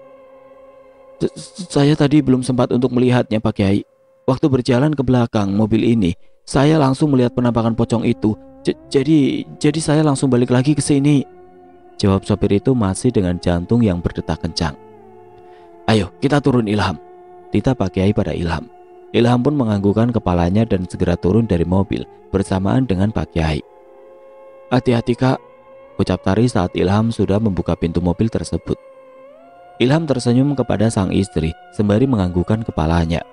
Saya tadi belum sempat untuk melihatnya Pak Kiai. Waktu berjalan ke belakang mobil ini, saya langsung melihat penampakan pocong itu. Jadi saya langsung balik lagi ke sini. Jawab sopir itu masih dengan jantung yang berdetak kencang. Ayo kita turun Ilham, titah Pak Kiai pada Ilham. Ilham pun menganggukkan kepalanya dan segera turun dari mobil bersamaan dengan Pak Kiai. Hati-hati Kak, ucap Tari saat Ilham sudah membuka pintu mobil tersebut. Ilham tersenyum kepada sang istri sembari menganggukkan kepalanya.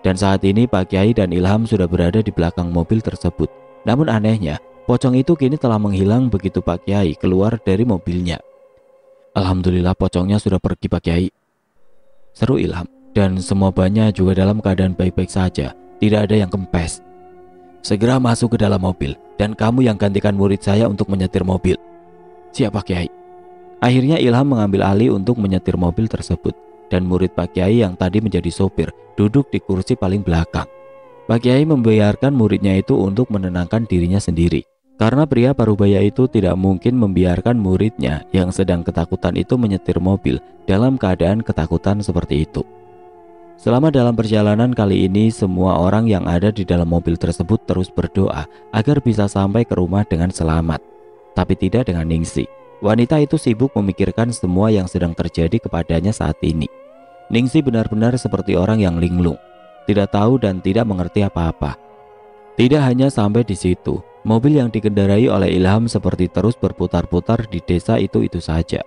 Dan saat ini Pak Kiai dan Ilham sudah berada di belakang mobil tersebut. Namun anehnya, pocong itu kini telah menghilang begitu Pak Kiai keluar dari mobilnya. Alhamdulillah pocongnya sudah pergi Pak Kiai, seru Ilham. Dan semua bannya juga dalam keadaan baik-baik saja, tidak ada yang kempes. Segera masuk ke dalam mobil dan kamu yang gantikan murid saya untuk menyetir mobil. Siap Pak Kiai. Akhirnya Ilham mengambil alih untuk menyetir mobil tersebut. Dan murid Pak Kiai yang tadi menjadi sopir duduk di kursi paling belakang. Pak Kiai membiarkan muridnya itu untuk menenangkan dirinya sendiri. Karena pria parubaya itu tidak mungkin membiarkan muridnya yang sedang ketakutan itu menyetir mobil dalam keadaan ketakutan seperti itu. Selama dalam perjalanan kali ini, semua orang yang ada di dalam mobil tersebut terus berdoa agar bisa sampai ke rumah dengan selamat. Tapi tidak dengan Ningsih. Wanita itu sibuk memikirkan semua yang sedang terjadi kepadanya saat ini. Ningsih benar-benar seperti orang yang linglung, tidak tahu dan tidak mengerti apa-apa. Tidak hanya sampai di situ, mobil yang dikendarai oleh Ilham seperti terus berputar-putar di desa itu saja.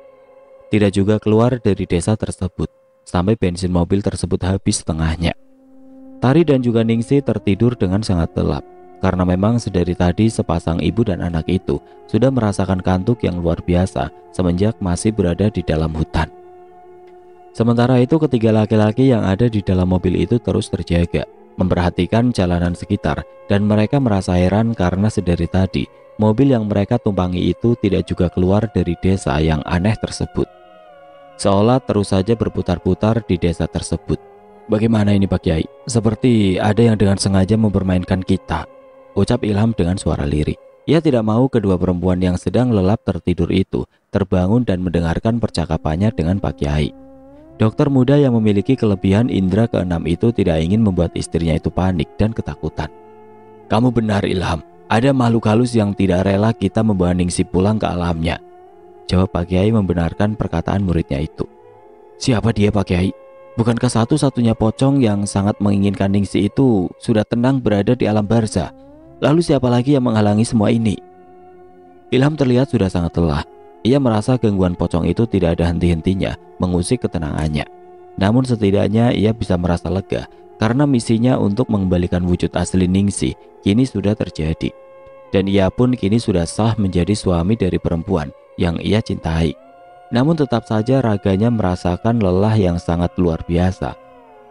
Tidak juga keluar dari desa tersebut, sampai bensin mobil tersebut habis setengahnya. Tari dan juga Ningsih tertidur dengan sangat lelap, karena memang sedari tadi sepasang ibu dan anak itu sudah merasakan kantuk yang luar biasa semenjak masih berada di dalam hutan. Sementara itu ketiga laki-laki yang ada di dalam mobil itu terus terjaga, memperhatikan jalanan sekitar, dan mereka merasa heran karena sedari tadi mobil yang mereka tumpangi itu tidak juga keluar dari desa yang aneh tersebut. Seolah terus saja berputar-putar di desa tersebut. Bagaimana ini Pak Kiai? Seperti ada yang dengan sengaja mempermainkan kita, ucap Ilham dengan suara lirih. Ia tidak mau kedua perempuan yang sedang lelap tertidur itu terbangun dan mendengarkan percakapannya dengan Pak Kiai. Dokter muda yang memiliki kelebihan indera keenam itu tidak ingin membuat istrinya itu panik dan ketakutan. Kamu benar Ilham, ada makhluk halus yang tidak rela kita membawa Ningsih pulang ke alamnya, jawab Pak Kiai membenarkan perkataan muridnya itu. Siapa dia Pak Kiai? Bukankah satu-satunya pocong yang sangat menginginkan Ningsih itu sudah tenang berada di alam barzah? Lalu siapa lagi yang menghalangi semua ini? Ilham terlihat sudah sangat lelah. Ia merasa gangguan pocong itu tidak ada henti-hentinya mengusik ketenangannya. Namun setidaknya ia bisa merasa lega karena misinya untuk mengembalikan wujud asli Ningsih kini sudah terjadi. Dan ia pun kini sudah sah menjadi suami dari perempuan yang ia cintai. Namun tetap saja raganya merasakan lelah yang sangat luar biasa.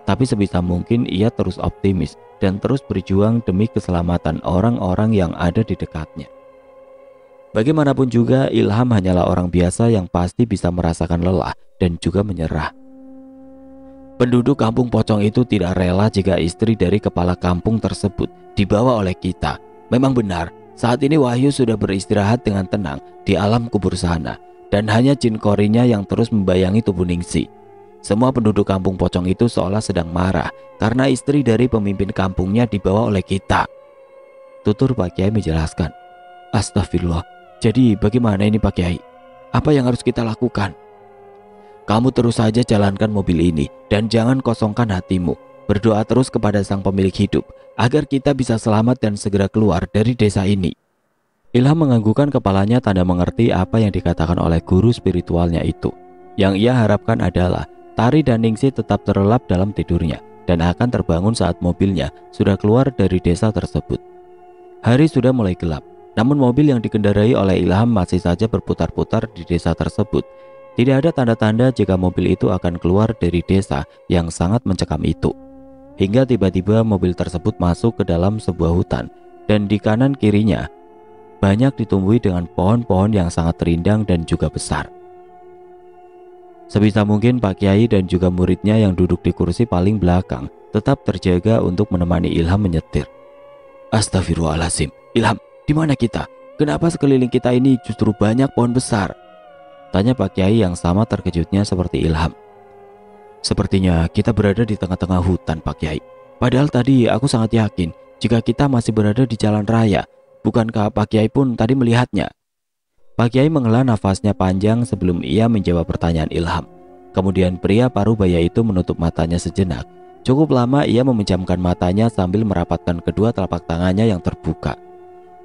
Tapi sebisa mungkin ia terus optimis dan terus berjuang demi keselamatan orang-orang yang ada di dekatnya. Bagaimanapun juga Ilham hanyalah orang biasa yang pasti bisa merasakan lelah dan juga menyerah. Penduduk kampung pocong itu tidak rela jika istri dari kepala kampung tersebut dibawa oleh kita. Memang benar, saat ini Wahyu sudah beristirahat dengan tenang di alam kubur sana, dan hanya jin korinya yang terus membayangi tubuh Ningsih. Semua penduduk kampung pocong itu seolah sedang marah karena istri dari pemimpin kampungnya dibawa oleh kita, tutur Pak Kiai menjelaskan. Astagfirullah, jadi bagaimana ini Pak Kiai? Apa yang harus kita lakukan? Kamu terus saja jalankan mobil ini dan jangan kosongkan hatimu. Berdoa terus kepada sang pemilik hidup agar kita bisa selamat dan segera keluar dari desa ini. Ilham menganggukkan kepalanya tanda mengerti apa yang dikatakan oleh guru spiritualnya itu. Yang ia harapkan adalah Tari dan Ningsih tetap terlelap dalam tidurnya dan akan terbangun saat mobilnya sudah keluar dari desa tersebut. Hari sudah mulai gelap, namun mobil yang dikendarai oleh Ilham masih saja berputar-putar di desa tersebut. Tidak ada tanda-tanda jika mobil itu akan keluar dari desa yang sangat mencekam itu. Hingga tiba-tiba mobil tersebut masuk ke dalam sebuah hutan, dan di kanan kirinya banyak ditumbuhi dengan pohon-pohon yang sangat rindang dan juga besar. Sebisa mungkin Pak Kiai dan juga muridnya yang duduk di kursi paling belakang tetap terjaga untuk menemani Ilham menyetir. Astagfirullahaladzim, Ilham, di mana kita? Kenapa sekeliling kita ini justru banyak pohon besar? Tanya Pak Kiai yang sama terkejutnya seperti Ilham. Sepertinya kita berada di tengah-tengah hutan Pak Kiai. Padahal tadi aku sangat yakin jika kita masih berada di jalan raya. Bukankah Pak Kiai pun tadi melihatnya? Pak Kiai menghela nafasnya panjang sebelum ia menjawab pertanyaan Ilham. Kemudian pria parubaya itu menutup matanya sejenak. Cukup lama ia memejamkan matanya sambil merapatkan kedua telapak tangannya yang terbuka.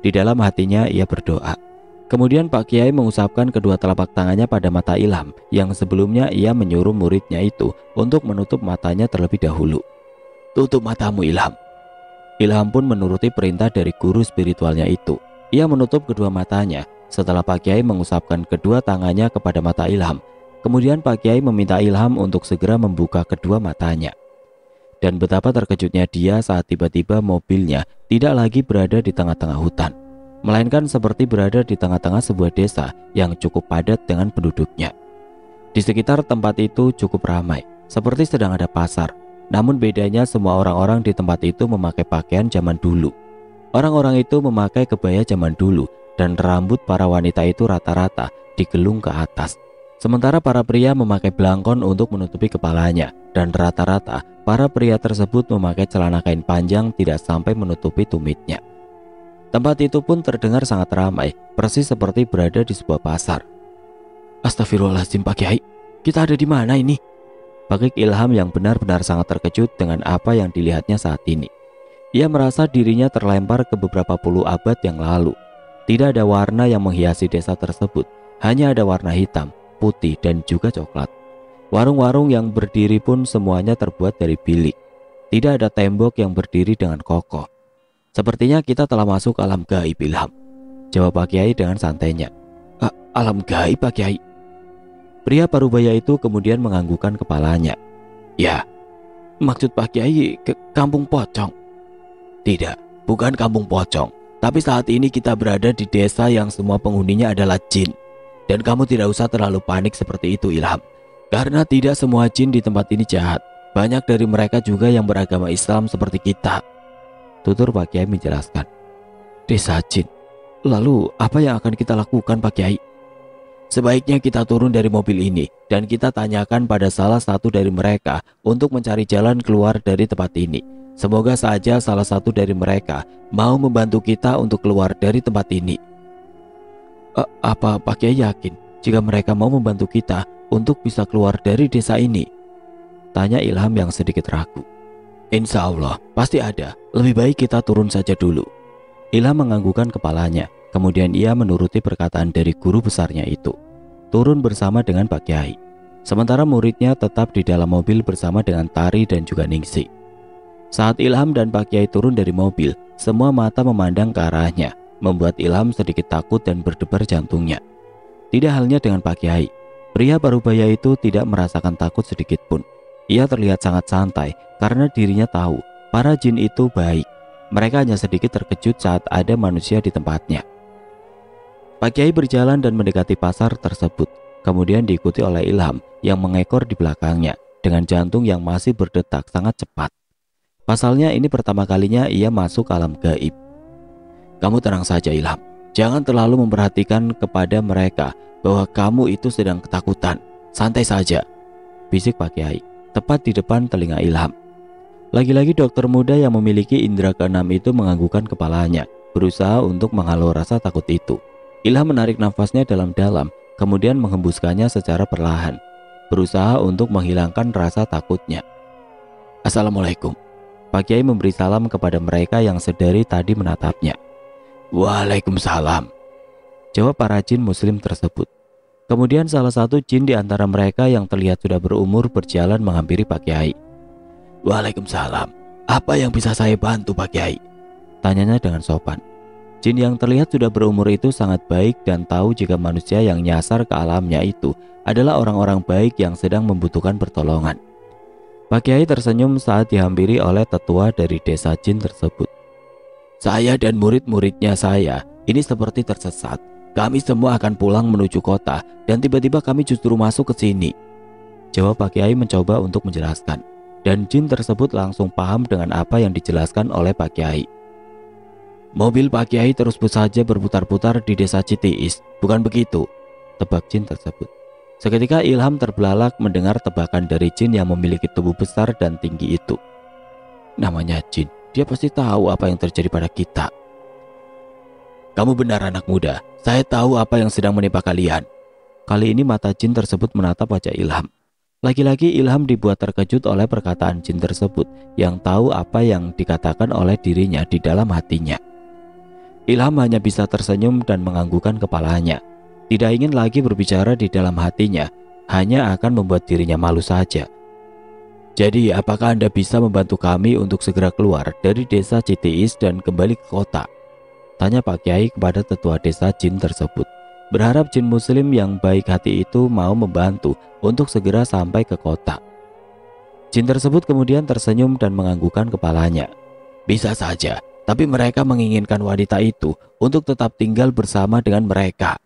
Di dalam hatinya ia berdoa. Kemudian Pak Kiai mengusapkan kedua telapak tangannya pada mata Ilham yang sebelumnya ia menyuruh muridnya itu untuk menutup matanya terlebih dahulu. Tutup matamu Ilham. Ilham pun menuruti perintah dari guru spiritualnya itu. Ia menutup kedua matanya setelah Pak Kiai mengusapkan kedua tangannya kepada mata Ilham. Kemudian Pak Kiai meminta Ilham untuk segera membuka kedua matanya. Dan betapa terkejutnya dia saat tiba-tiba mobilnya tidak lagi berada di tengah-tengah hutan, melainkan seperti berada di tengah-tengah sebuah desa yang cukup padat dengan penduduknya. Di sekitar tempat itu cukup ramai, seperti sedang ada pasar. Namun bedanya semua orang-orang di tempat itu memakai pakaian zaman dulu. Orang-orang itu memakai kebaya zaman dulu dan rambut para wanita itu rata-rata digelung ke atas. Sementara para pria memakai belangkon untuk menutupi kepalanya, dan rata-rata para pria tersebut memakai celana kain panjang tidak sampai menutupi tumitnya. Tempat itu pun terdengar sangat ramai, persis seperti berada di sebuah pasar. Astagfirullahaladzim Pak Kiai, kita ada di mana ini? Pakik Ilham yang benar-benar sangat terkejut dengan apa yang dilihatnya saat ini. Ia merasa dirinya terlempar ke beberapa puluh abad yang lalu. Tidak ada warna yang menghiasi desa tersebut, hanya ada warna hitam, putih, dan juga coklat. Warung-warung yang berdiri pun semuanya terbuat dari bilik. Tidak ada tembok yang berdiri dengan kokoh. Sepertinya kita telah masuk alam gaib, Ilham, jawab Pak Kiai dengan santainya. Alam gaib, Pak Kiai? Pria parubaya itu kemudian menganggukkan kepalanya. Ya, maksud Pak Kiai ke Kampung Pocong? Tidak, bukan Kampung Pocong. Tapi saat ini kita berada di desa yang semua penghuninya adalah jin. Dan kamu tidak usah terlalu panik seperti itu, Ilham. Karena tidak semua jin di tempat ini jahat. Banyak dari mereka juga yang beragama Islam seperti kita, tutur Pak Kiai menjelaskan. Desa jin. Lalu apa yang akan kita lakukan, Pak Kiai? Sebaiknya kita turun dari mobil ini dan kita tanyakan pada salah satu dari mereka untuk mencari jalan keluar dari tempat ini. Semoga saja salah satu dari mereka mau membantu kita untuk keluar dari tempat ini. Apa Pak Kiai yakin jika mereka mau membantu kita untuk bisa keluar dari desa ini? Tanya Ilham yang sedikit ragu. Insya Allah pasti ada. Lebih baik kita turun saja dulu. Ilham menganggukkan kepalanya. Kemudian ia menuruti perkataan dari guru besarnya itu. Turun bersama dengan Pak Kiai. Sementara muridnya tetap di dalam mobil bersama dengan Tari dan juga Ningsi. Saat Ilham dan Pak Kiai turun dari mobil, semua mata memandang ke arahnya, membuat Ilham sedikit takut dan berdebar jantungnya. Tidak halnya dengan Pak Kiai, pria parubaya itu tidak merasakan takut sedikit pun. Ia terlihat sangat santai karena dirinya tahu para jin itu baik. Mereka hanya sedikit terkejut saat ada manusia di tempatnya. Pak Kiai berjalan dan mendekati pasar tersebut, kemudian diikuti oleh Ilham yang mengekor di belakangnya dengan jantung yang masih berdetak sangat cepat. Pasalnya ini pertama kalinya ia masuk alam gaib. Kamu tenang saja, Ilham. Jangan terlalu memperhatikan kepada mereka bahwa kamu itu sedang ketakutan. Santai saja, bisik Pak Kiai tepat di depan telinga Ilham. Lagi-lagi dokter muda yang memiliki indera keenam itu menganggukkan kepalanya, berusaha untuk menghalau rasa takut itu. Ilham menarik nafasnya dalam-dalam, kemudian menghembuskannya secara perlahan, berusaha untuk menghilangkan rasa takutnya. Assalamualaikum. Pak Kiai memberi salam kepada mereka yang sedari tadi menatapnya. Waalaikumsalam, jawab para jin muslim tersebut. Kemudian salah satu jin di antara mereka yang terlihat sudah berumur berjalan menghampiri Pak Kiai. Waalaikumsalam, apa yang bisa saya bantu Pak Kiai? Tanyanya dengan sopan. Jin yang terlihat sudah berumur itu sangat baik dan tahu jika manusia yang nyasar ke alamnya itu adalah orang-orang baik yang sedang membutuhkan pertolongan. Pak Kiai tersenyum saat dihampiri oleh tetua dari desa jin tersebut. Saya dan murid-muridnya saya ini seperti tersesat. Kami semua akan pulang menuju kota dan tiba-tiba kami justru masuk ke sini, jawab Pak Kiai mencoba untuk menjelaskan. Dan jin tersebut langsung paham dengan apa yang dijelaskan oleh Pak Kiai. Mobil Pak Kiai terus saja berputar-putar di desa Citiis, bukan begitu? Tebak jin tersebut. Seketika Ilham terbelalak mendengar tebakan dari jin yang memiliki tubuh besar dan tinggi itu. Namanya jin, dia pasti tahu apa yang terjadi pada kita. Kamu benar anak muda, saya tahu apa yang sedang menimpa kalian. Kali ini mata jin tersebut menatap wajah Ilham. Lagi-lagi Ilham dibuat terkejut oleh perkataan jin tersebut yang tahu apa yang dikatakan oleh dirinya di dalam hatinya. Ilham hanya bisa tersenyum dan menganggukkan kepalanya. Tidak ingin lagi berbicara di dalam hatinya, hanya akan membuat dirinya malu saja. Jadi apakah Anda bisa membantu kami untuk segera keluar dari desa Citiis dan kembali ke kota? Tanya Pak Kiai kepada tetua desa jin tersebut. Berharap jin muslim yang baik hati itu mau membantu untuk segera sampai ke kota. Jin tersebut kemudian tersenyum dan menganggukkan kepalanya. Bisa saja, tapi mereka menginginkan wanita itu untuk tetap tinggal bersama dengan mereka,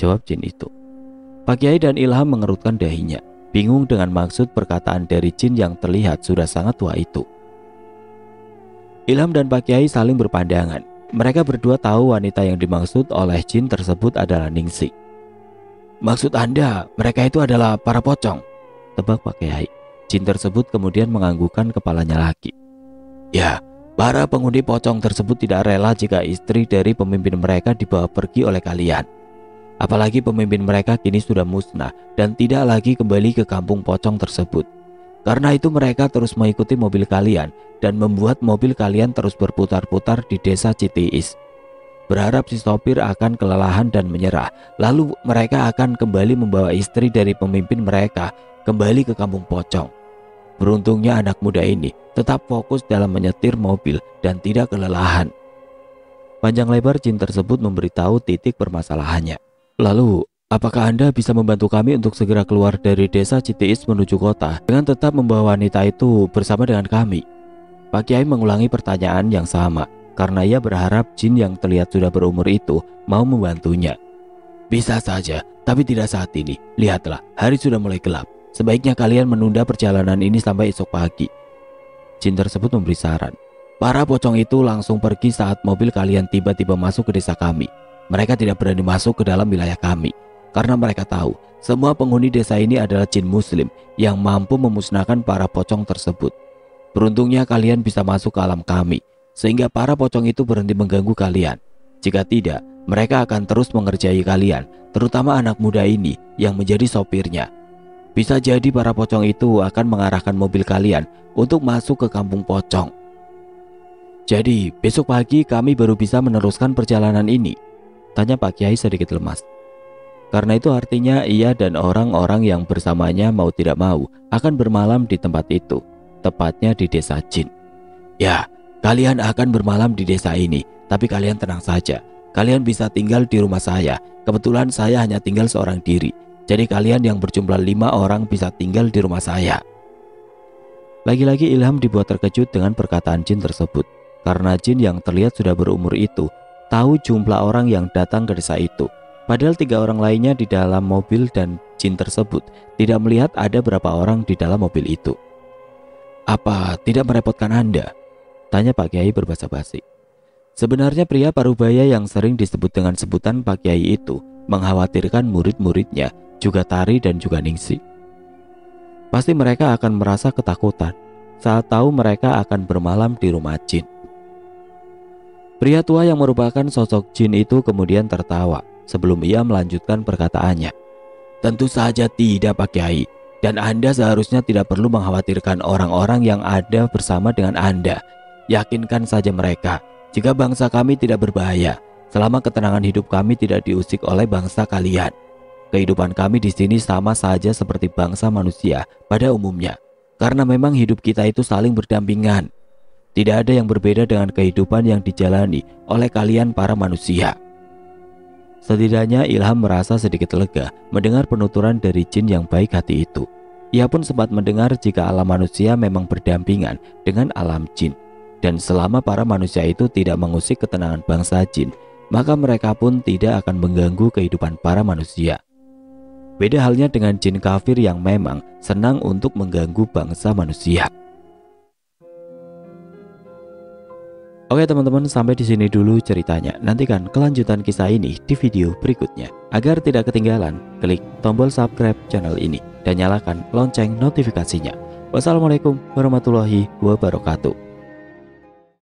jawab jin itu. Pak Kiai dan Ilham mengerutkan dahinya, bingung dengan maksud perkataan dari jin yang terlihat sudah sangat tua itu. Ilham dan Pak Kiai saling berpandangan. Mereka berdua tahu wanita yang dimaksud oleh jin tersebut adalah Ningsi. Maksud Anda mereka itu adalah para pocong? Tebak Pak Kiai. Jin tersebut kemudian menganggukkan kepalanya lagi. Ya, para penghuni pocong tersebut tidak rela jika istri dari pemimpin mereka dibawa pergi oleh kalian. Apalagi pemimpin mereka kini sudah musnah dan tidak lagi kembali ke kampung pocong tersebut. Karena itu mereka terus mengikuti mobil kalian dan membuat mobil kalian terus berputar-putar di desa Citiis. Berharap si sopir akan kelelahan dan menyerah. Lalu mereka akan kembali membawa istri dari pemimpin mereka kembali ke kampung pocong. Beruntungnya anak muda ini tetap fokus dalam menyetir mobil dan tidak kelelahan. Panjang lebar Jin tersebut memberitahu titik permasalahannya. Lalu, apakah Anda bisa membantu kami untuk segera keluar dari desa Citiis menuju kota dengan tetap membawa wanita itu bersama dengan kami? Pak Kiai mengulangi pertanyaan yang sama karena ia berharap Jin yang terlihat sudah berumur itu mau membantunya. Bisa saja, tapi tidak saat ini. Lihatlah, hari sudah mulai gelap. Sebaiknya kalian menunda perjalanan ini sampai esok pagi. Jin tersebut memberi saran. Para pocong itu langsung pergi saat mobil kalian tiba-tiba masuk ke desa kami. Mereka tidak berani masuk ke dalam wilayah kami karena mereka tahu semua penghuni desa ini adalah jin muslim yang mampu memusnahkan para pocong tersebut. Beruntungnya kalian bisa masuk ke alam kami sehingga para pocong itu berhenti mengganggu kalian. Jika tidak, mereka akan terus mengerjai kalian, terutama anak muda ini yang menjadi sopirnya. Bisa jadi para pocong itu akan mengarahkan mobil kalian untuk masuk ke kampung pocong. Jadi, besok pagi kami baru bisa meneruskan perjalanan ini? Tanya Pak Kiai sedikit lemas. Karena itu artinya ia dan orang-orang yang bersamanya mau tidak mau akan bermalam di tempat itu, tepatnya di desa Jin. Ya, kalian akan bermalam di desa ini, tapi kalian tenang saja. Kalian bisa tinggal di rumah saya. Kebetulan saya hanya tinggal seorang diri. Jadi kalian yang berjumlah 5 orang bisa tinggal di rumah saya. Lagi-lagi Ilham dibuat terkejut dengan perkataan Jin tersebut. Karena Jin yang terlihat sudah berumur itu tahu jumlah orang yang datang ke desa itu. Padahal 3 orang lainnya di dalam mobil dan Jin tersebut tidak melihat ada berapa orang di dalam mobil itu. Apa tidak merepotkan Anda? Tanya Pak Kiai berbahasa basi. Sebenarnya pria parubaya yang sering disebut dengan sebutan Pak Kiai itu mengkhawatirkan murid-muridnya, juga Tari dan juga Ningsi. Pasti mereka akan merasa ketakutan saat tahu mereka akan bermalam di rumah Jin. Pria tua yang merupakan sosok Jin itu kemudian tertawa sebelum ia melanjutkan perkataannya. Tentu saja tidak Pak Kiai, dan Anda seharusnya tidak perlu mengkhawatirkan orang-orang yang ada bersama dengan Anda. Yakinkan saja mereka jika bangsa kami tidak berbahaya, selama ketenangan hidup kami tidak diusik oleh bangsa kalian. Kehidupan kami di sini sama saja seperti bangsa manusia pada umumnya, karena memang hidup kita itu saling berdampingan. Tidak ada yang berbeda dengan kehidupan yang dijalani oleh kalian para manusia. Setidaknya Ilham merasa sedikit lega mendengar penuturan dari Jin yang baik hati itu. Ia pun sempat mendengar jika alam manusia memang berdampingan dengan alam Jin. Dan selama para manusia itu tidak mengusik ketenangan bangsa Jin, maka mereka pun tidak akan mengganggu kehidupan para manusia. Beda halnya dengan jin kafir yang memang senang untuk mengganggu bangsa manusia. Oke teman-teman, sampai di sini dulu ceritanya. Nantikan kelanjutan kisah ini di video berikutnya. Agar tidak ketinggalan, klik tombol subscribe channel ini dan nyalakan lonceng notifikasinya. Wassalamualaikum warahmatullahi wabarakatuh.